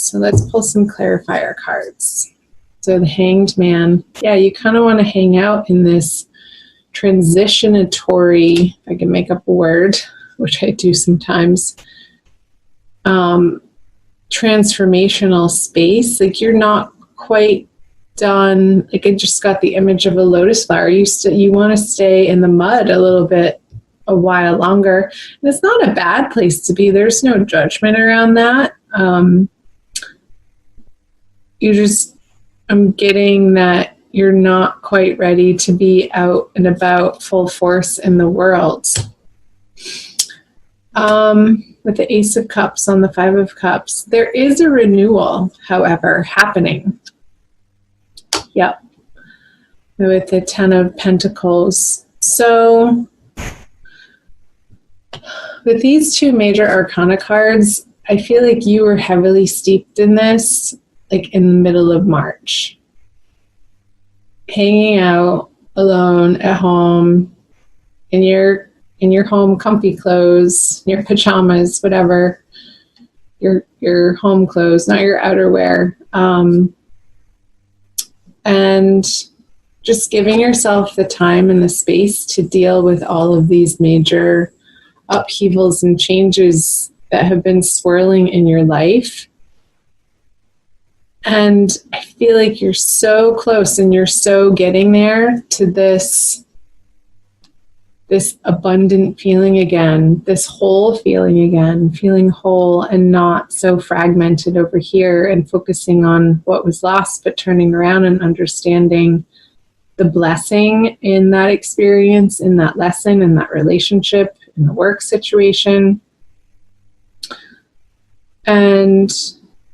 So let's pull some clarifier cards. So the Hanged Man. Yeah, you kind of want to hang out in this transitionatory, if I can make up a word, which I do sometimes, transformational space. Like you're not quite done. Like I just got the image of a lotus flower. You want to stay in the mud a little bit, a while longer. And it's not a bad place to be. There's no judgment around that. I'm getting that you're not quite ready to be out and about full force in the world. With the Ace of Cups on the Five of Cups, there is a renewal, however, happening. Yep. With the Ten of Pentacles. So with these two major arcana cards, I feel like you were heavily steeped in this, like in the middle of March. Hanging out alone at home in your home comfy clothes, your pajamas, whatever, your home clothes, not your outerwear. And just giving yourself the time and the space to deal with all of these major upheavals and changes that have been swirling in your life. And I feel like you're so close and you're so getting there to this abundant feeling again, this whole feeling again, feeling whole and not so fragmented over here and focusing on what was lost, but turning around and understanding the blessing in that experience, in that lesson, in that relationship, in the work situation. And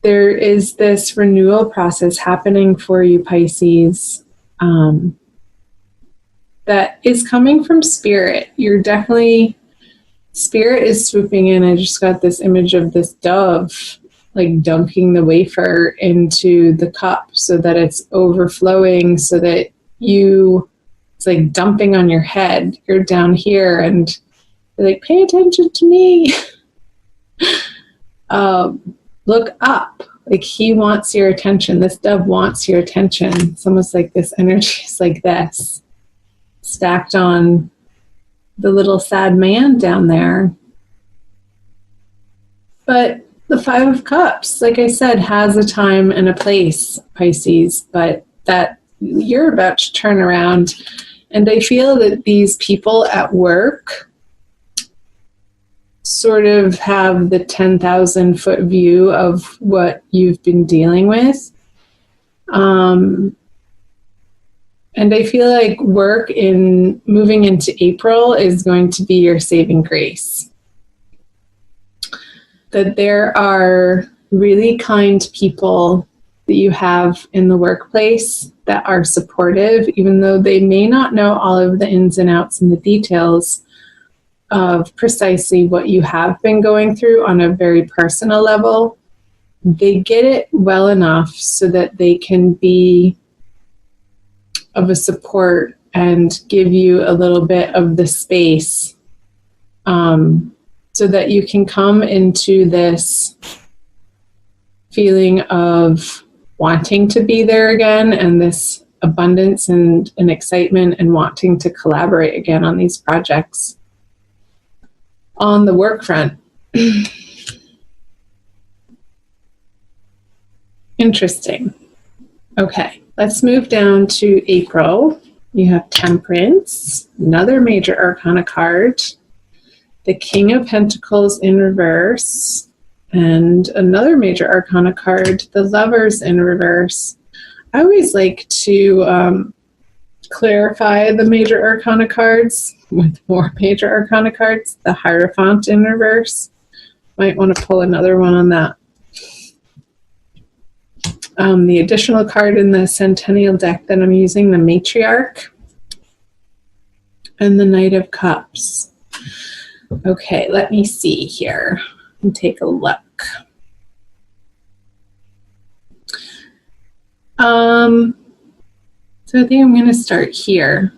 there is this renewal process happening for you, Pisces, that is coming from Spirit. Spirit is swooping in. I just got this image of this dove, like dunking the wafer into the cup so that it's overflowing, so that it's like dumping on your head. You're down here and you're like, pay attention to me. Look up. Like he wants your attention. This dove wants your attention. It's almost like this energy is like this, stacked on the little sad man down there. But the Five of Cups, like I said, has a time and a place, Pisces, but that you're about to turn around. And I feel that these people at work sort of have the 10,000 foot view of what you've been dealing with. And I feel like work in moving into April is going to be your saving grace. That there are really kind people that you have in the workplace that are supportive, even though they may not know all of the ins and outs and the details of precisely what you have been going through on a very personal level. They get it well enough so that they can be of a support and give you a little bit of the space, so that you can come into this feeling of wanting to be there again, and this abundance and excitement and wanting to collaborate again on these projects on the work front. Interesting. Okay, let's move down to April. You have Temperance, another major arcana card, the King of Pentacles in reverse, and another major arcana card, the Lovers in reverse. I always like to clarify the major arcana cards with more major arcana cards. The Hierophant in reverse. Might want to pull another one on that. The additional card in the Centennial deck that I'm using, the Matriarch, and the Knight of Cups. Okay, let me see here and take a look. So I think I'm going to start here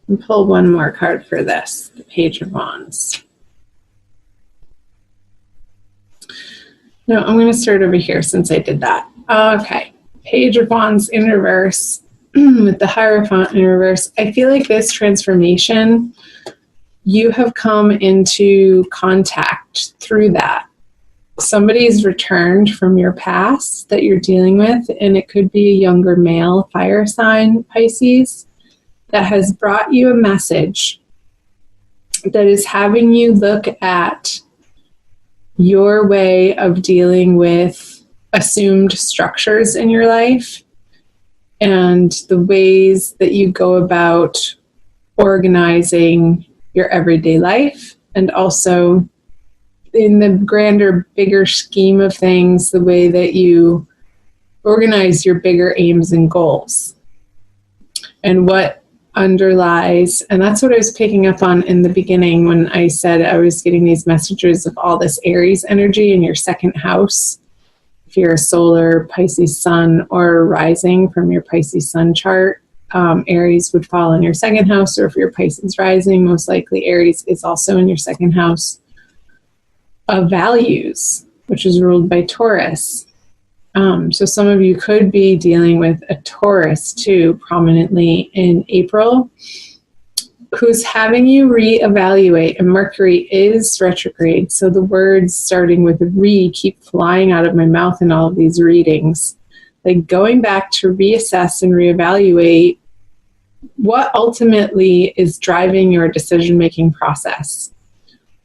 and pull one more card for this, the Page of Wands. No, I'm going to start over here since I did that. Okay. Page of Wands in reverse with the Hierophant in reverse. I feel like this transformation, you have come into contact through that. Somebody's returned from your past that you're dealing with, and it could be a younger male fire sign, Pisces, that has brought you a message that is having you look at your way of dealing with assumed structures in your life and the ways that you go about organizing your everyday life, and also in the grander, bigger scheme of things, the way that you organize your bigger aims and goals and what underlies. And that's what I was picking up on in the beginning when I said I was getting these messages of all this Aries energy in your second house. If you're a solar Pisces sun or rising from your Pisces sun chart, Aries would fall in your second house, or if you're Pisces rising, most likely Aries is also in your second house of values, which is ruled by Taurus. So some of you could be dealing with a Taurus too, prominently in April, who's having you reevaluate, and Mercury is retrograde. So the words starting with re keep flying out of my mouth in all of these readings, like going back to reassess and reevaluate what ultimately is driving your decision-making process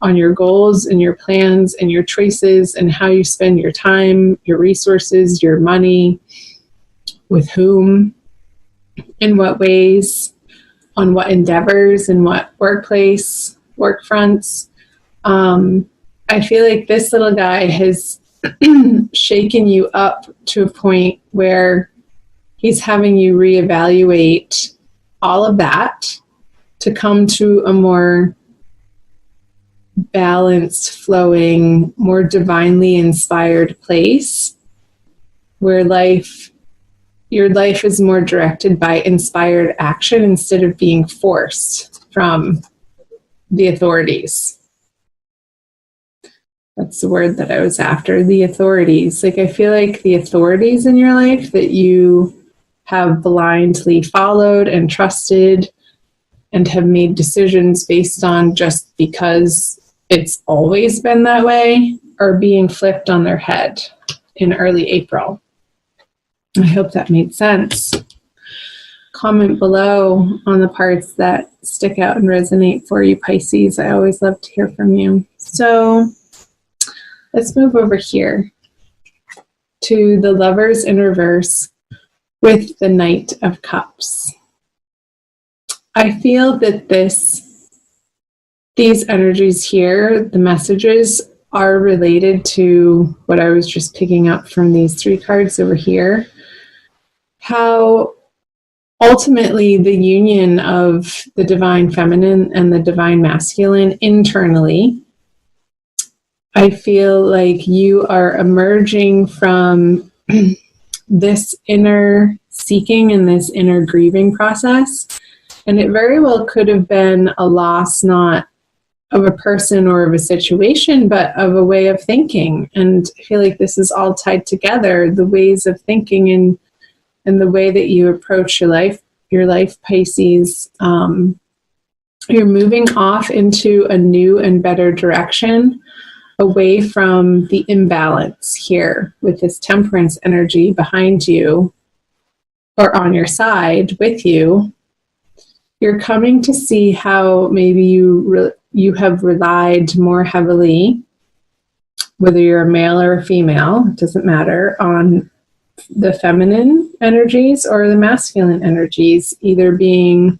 on your goals and your plans and your choices and how you spend your time, your resources, your money, with whom, in what ways, on what endeavors, in what workplace, work fronts. I feel like this little guy has shaken you up to a point where he's having you reevaluate all of that to come to a more balanced, flowing, more divinely inspired place where your life is more directed by inspired action instead of being forced from the authorities. That's the word that I was after, the authorities. Like, I feel like the authorities in your life that you have blindly followed and trusted and have made decisions based on just because it's always been that way, are being flipped on their head in early April. I hope that made sense. Comment below on the parts that stick out and resonate for you, Pisces. I always love to hear from you. So let's move over here to the Lovers in reverse with the Knight of Cups. I feel that these energies here, the messages, are related to what I was just picking up from these three cards over here. How ultimately the union of the divine feminine and the divine masculine internally, I feel like you are emerging from this inner seeking and this inner grieving process. And it very well could have been a loss, not of a person or of a situation, but of a way of thinking. And I feel like this is all tied together, the ways of thinking and the way that you approach your life, Pisces. You're moving off into a new and better direction, away from the imbalance here with this Temperance energy behind you or on your side with you. You're coming to see how maybe you have relied more heavily, whether you're a male or a female, it doesn't matter, on the feminine energies or the masculine energies, either being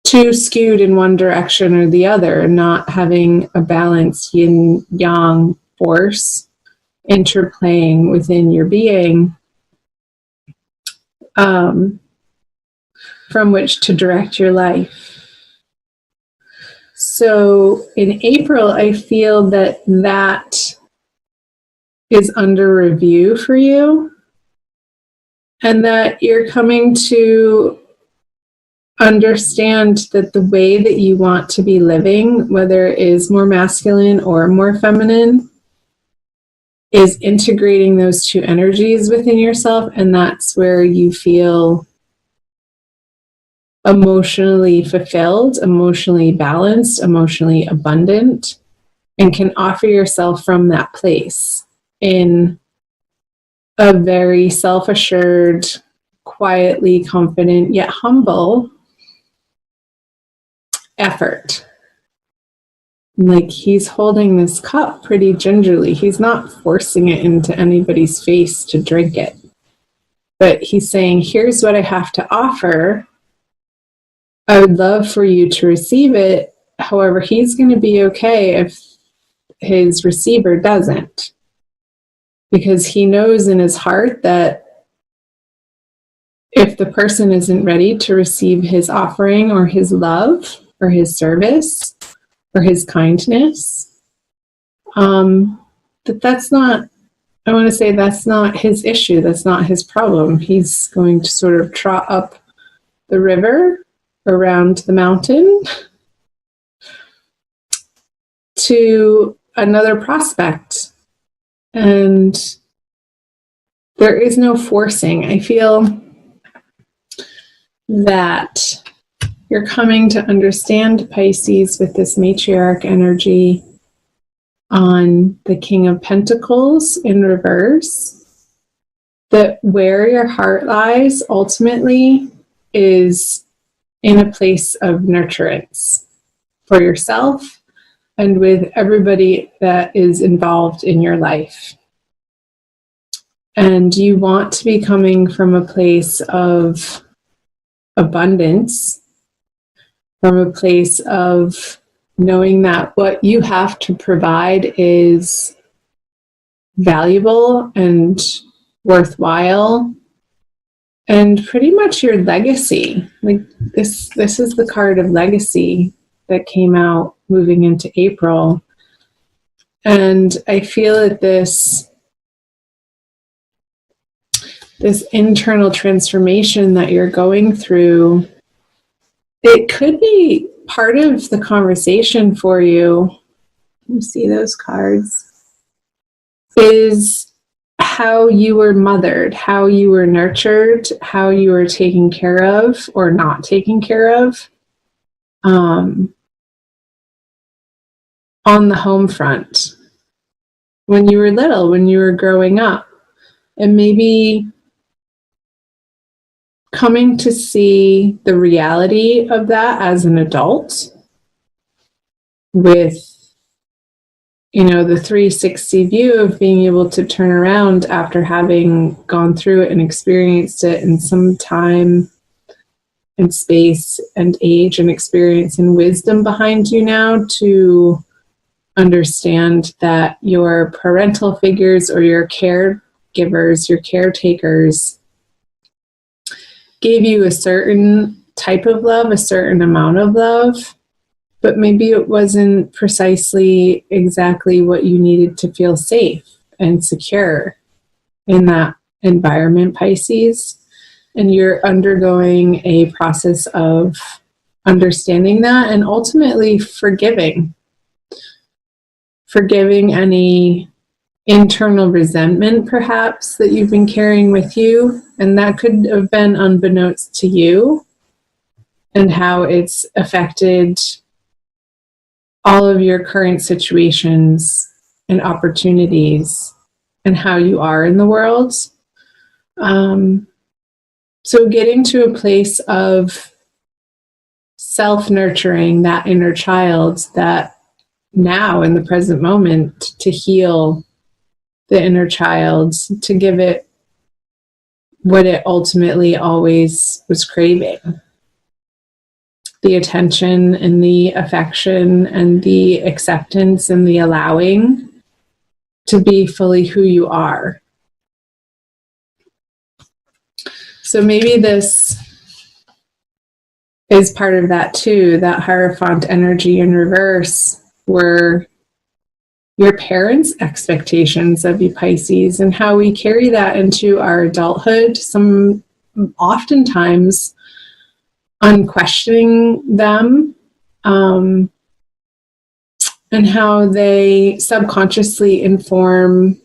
too skewed in one direction or the other, not having a balanced yin-yang force interplaying within your being, from which to direct your life. So in April, I feel that is under review for you, and that you're coming to understand that the way that you want to be living, whether it is more masculine or more feminine, is integrating those two energies within yourself. And that's where you feel emotionally fulfilled, emotionally balanced, emotionally abundant, and can offer yourself from that place in a very self-assured, quietly confident, yet humble effort. Like, he's holding this cup pretty gingerly. He's not forcing it into anybody's face to drink it. But he's saying, here's what I have to offer. I would love for you to receive it. However, he's going to be okay if his receiver doesn't. Because he knows in his heart that if the person isn't ready to receive his offering or his love or his service or his kindness, that's not, I want to say that's not his issue. That's not his problem. He's going to sort of trot up the river around the mountain to another prospect. And there is no forcing. I feel that you're coming to understand, Pisces, with this matriarch energy on the King of Pentacles in reverse, that where your heart lies ultimately is in a place of nurturance for yourself and with everybody that is involved in your life. And you want to be coming from a place of abundance, from a place of knowing that what you have to provide is valuable and worthwhile, and pretty much your legacy. Like, this is the card of legacy that came out moving into April. And I feel that this internal transformation that you're going through, it could be part of the conversation for you. You see those cards? Is how you were mothered, how you were nurtured, how you were taken care of or not taken care of on the home front when you were little, when you were growing up. And maybe coming to see the reality of that as an adult with, the 360 view of being able to turn around after having gone through it and experienced it in some time and space and age and experience and wisdom behind you now, to understand that your parental figures or your caregivers, your caretakers, gave you a certain type of love, a certain amount of love, but maybe it wasn't precisely exactly what you needed to feel safe and secure in that environment, Pisces. And you're undergoing a process of understanding that and ultimately forgiving any internal resentment, perhaps, that you've been carrying with you. And that could have been unbeknownst to you, and how it's affected all of your current situations and opportunities and how you are in the world. So getting to a place of self-nurturing that inner child, that now in the present moment, to heal the inner child, to give it what it ultimately always was craving. The attention and the affection and the acceptance and the allowing to be fully who you are. So maybe this is part of that too, that Hierophant energy in reverse, were your parents' expectations of you, Pisces, and how we carry that into our adulthood. Oftentimes unquestioning them, and how they subconsciously inform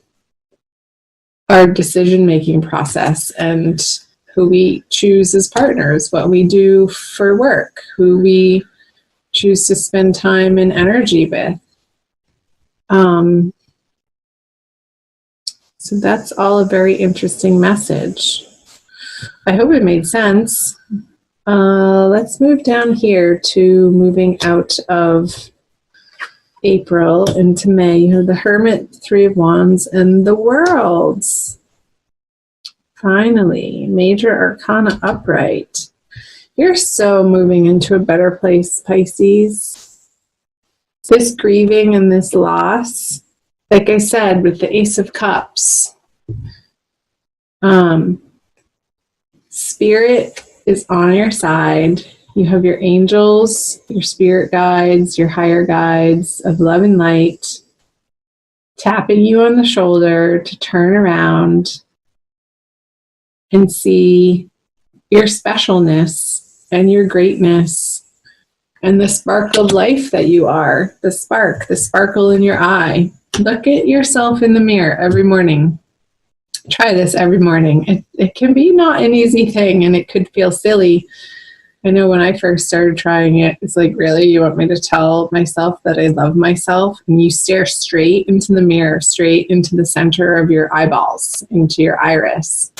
our decision-making process and who we choose as partners, what we do for work, who we choose to spend time and energy with. So that's all a very interesting message. I hope it made sense. Let's move down here to moving out of April into May. You have the Hermit, Three of Wands, and the Worlds. Finally, Major Arcana upright. You're so moving into a better place, Pisces. This grieving and this loss, like I said, with the Ace of Cups, Spirit is on your side. You have your angels, your spirit guides, your higher guides of love and light, tapping you on the shoulder to turn around and see your specialness and your greatness and the spark of life that you are, the sparkle in your eye. Look at yourself in the mirror every morning. Try this every morning. It can be not an easy thing, and it could feel silly. I know when I first started trying it, it's like, really, you want me to tell myself that I love myself? And you stare straight into the mirror, straight into the center of your eyeballs, into your iris.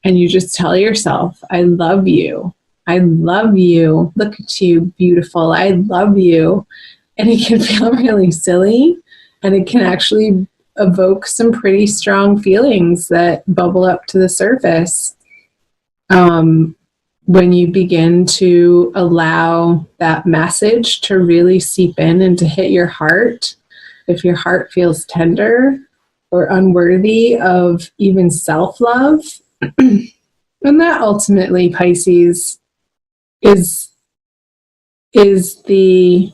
And you just tell yourself, I love you. I love you. Look at you, beautiful. I love you. And it can feel really silly, and it can actually evoke some pretty strong feelings that bubble up to the surface when you begin to allow that message to really seep in and to hit your heart. If your heart feels tender or unworthy of even self-love, and that ultimately, Pisces, is the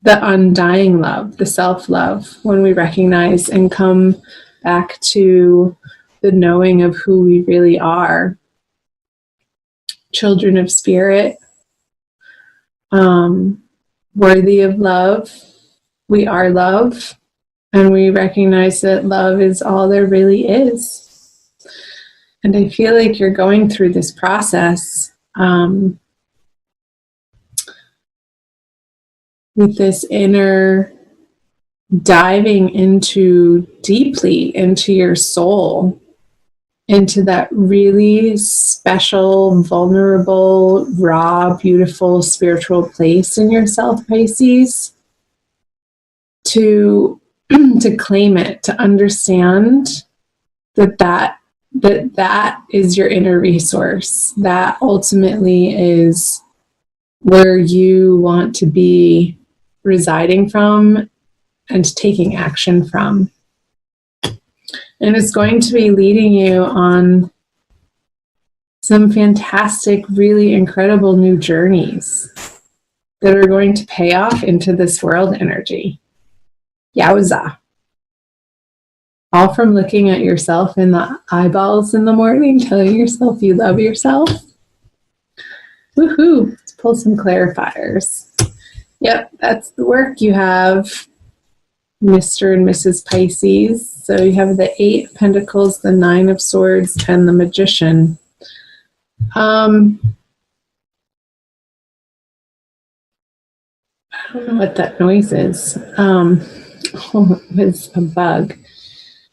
undying love, the self-love, when we recognize and come back to the knowing of who we really are. Children of spirit, worthy of love. We are love, and we recognize that love is all there really is. And I feel like you're going through this process with this inner diving deeply into your soul, into that really special, vulnerable, raw, beautiful spiritual place in yourself, Pisces, to claim it, to understand that is your inner resource. That ultimately is where you want to be residing from and taking action from. And it's going to be leading you on some fantastic, really incredible new journeys that are going to pay off into this world energy. Yowza. All from looking at yourself in the eyeballs in the morning, telling yourself you love yourself. Woohoo! Let's pull some clarifiers. Yep, that's the work you have, Mr. and Mrs. Pisces. So you have the 8 of Pentacles, the 9 of Swords, and the Magician. I don't know what that noise is. Oh, it was a bug.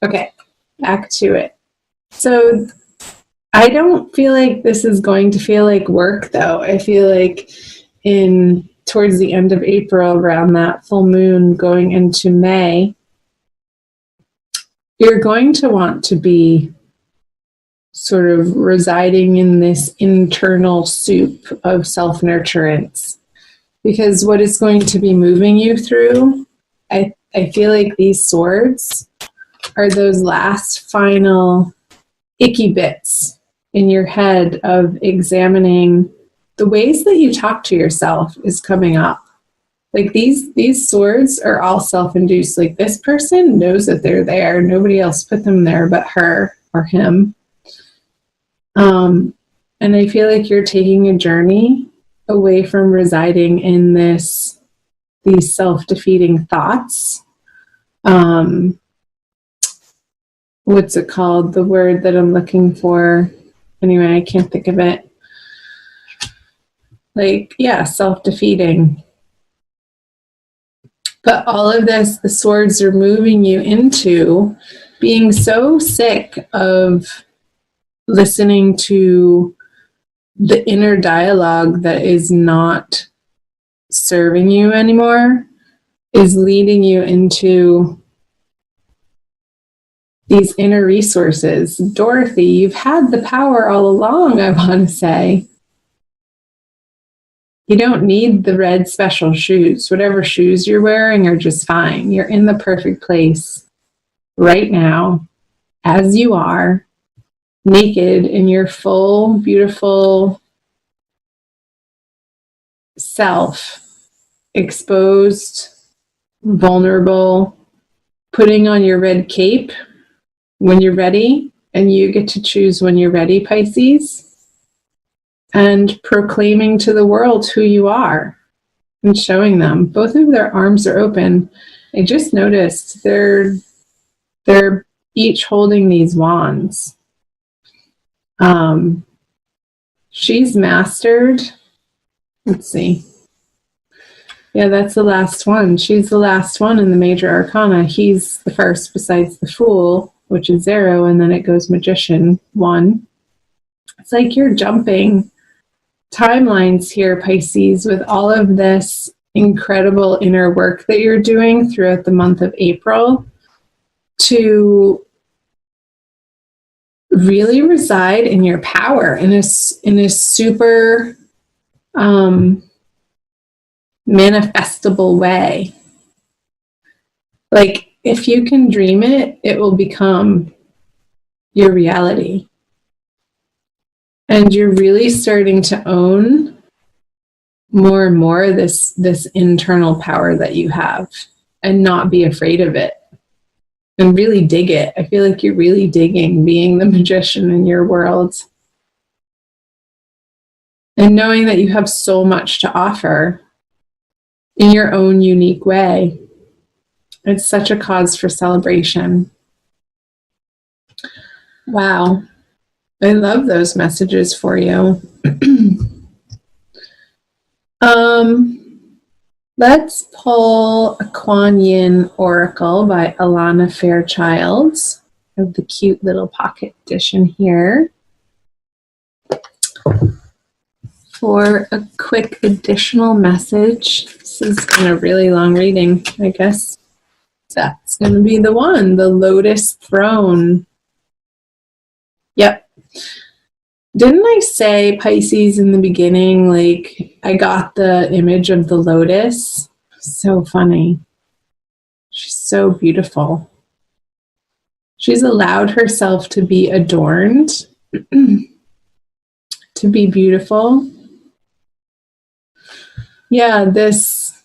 Okay, back to it. So I don't feel like this is going to feel like work, though. I feel like towards the end of April, around that full moon going into May, you're going to want to be sort of residing in this internal soup of self-nurturance. Because what is going to be moving you through, I feel like these swords are those last final icky bits in your head of examining the ways that you talk to yourself is coming up. Like these swords are all self-induced. Like this person knows that they're there. Nobody else put them there but her or him. And I feel like you're taking a journey away from residing in these self-defeating thoughts. What's it called? The word that I'm looking for. Anyway, I can't think of it. Like, yeah, self-defeating. But all of this, the swords are moving you into being so sick of listening to the inner dialogue that is not serving you anymore, is leading you into these inner resources. Dorothy, you've had the power all along, I want to say. You don't need the red special shoes. Whatever shoes you're wearing are just fine. You're in the perfect place right now, as you are, naked in your full, beautiful self, exposed, vulnerable, putting on your red cape when you're ready, and you get to choose when you're ready, Pisces, and proclaiming to the world who you are and showing them. Both of their arms are open. I just noticed they're each holding these wands. She's mastered. Let's see. Yeah, that's the last one. She's the last one in the major arcana. He's the first besides the Fool, which is 0, and then it goes Magician, 1. It's like you're jumping timelines here, Pisces, with all of this incredible inner work that you're doing throughout the month of April to really reside in your power in a super manifestable way. Like, if you can dream it, it will become your reality. And you're really starting to own more and more this internal power that you have, and not be afraid of it, and really dig it. I feel like you're really digging being the magician in your world, and knowing that you have so much to offer in your own unique way. It's such a cause for celebration. Wow. I love those messages for you. Let's pull a Kuan Yin Oracle by Alana Fairchild. I have the cute little pocket edition here. For a quick additional message. This has been a really long reading, I guess. That's going to be the one, the Lotus Throne. Yep. Didn't I say, Pisces, in the beginning, like, I got the image of the lotus? So funny. She's so beautiful. She's allowed herself to be adorned, to be beautiful. Yeah, this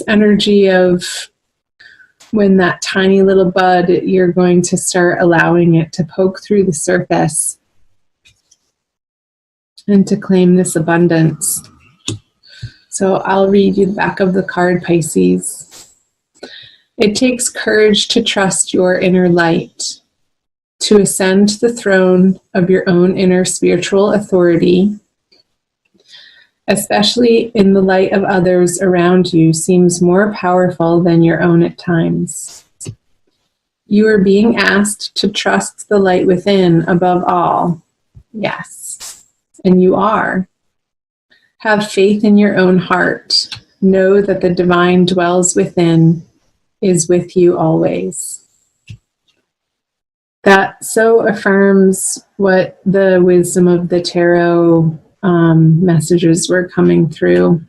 energy of when that tiny little bud, you're going to start allowing it to poke through the surface and to claim this abundance. So I'll read you the back of the card, Pisces. It takes courage to trust your inner light, to ascend to the throne of your own inner spiritual authority, especially in the light of others around you, seems more powerful than your own at times. You are being asked to trust the light within above all. Yes, and you are. Have faith in your own heart. Know that the divine dwells within, is with you always. That so affirms what the wisdom of the tarot messages were coming through.